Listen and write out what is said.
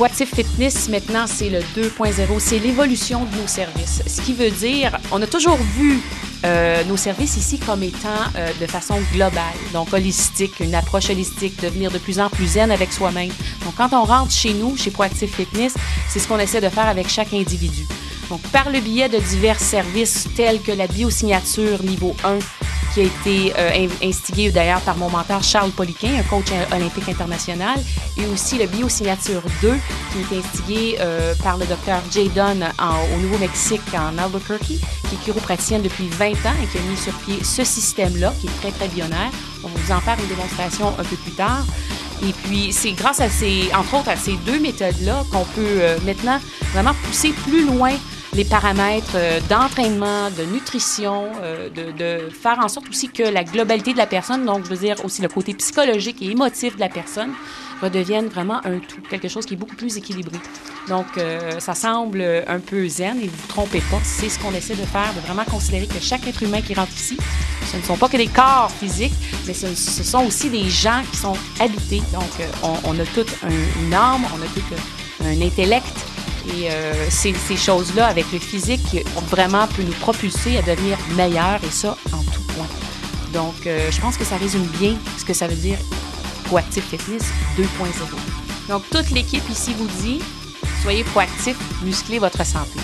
Proactive Fitness, maintenant, c'est le 2.0, c'est l'évolution de nos services. Ce qui veut dire, on a toujours vu nos services ici comme étant de façon globale, donc holistique, une approche holistique, devenir de plus en plus zen avec soi-même. Donc, quand on rentre chez nous, chez Proactive Fitness, c'est ce qu'on essaie de faire avec chaque individu. Donc, par le biais de divers services tels que la biosignature niveau 1, qui a été instigé d'ailleurs par mon mentor Charles Poliquin, un coach olympique international, et aussi le Biosignature 2, qui a été instigé par le docteur Jay Dunn au Nouveau-Mexique, en Albuquerque, qui est chiropraticienne depuis 20 ans et qui a mis sur pied ce système-là, qui est très, très bionnaire. On va vous en faire une démonstration un peu plus tard. Et puis, c'est grâce à entre autres, à ces deux méthodes-là qu'on peut maintenant vraiment pousser plus loin les paramètres d'entraînement, de nutrition, de faire en sorte aussi que la globalité de la personne, donc je veux dire aussi le côté psychologique et émotif de la personne, redevienne vraiment un tout, quelque chose qui est beaucoup plus équilibré. Donc, ça semble un peu zen, et vous ne vous trompez pas, c'est ce qu'on essaie de faire, de vraiment considérer que chaque être humain qui rentre ici, ce ne sont pas que des corps physiques, mais ce sont aussi des gens qui sont habités. Donc, on a toute une âme, on a tout un intellect. Et ces choses-là, avec le physique, vraiment peut nous propulser à devenir meilleurs, et ça, en tout point. Donc, je pense que ça résume bien ce que ça veut dire Proactive Fitness 2.0. Donc, toute l'équipe ici vous dit, soyez proactifs, musclez votre santé.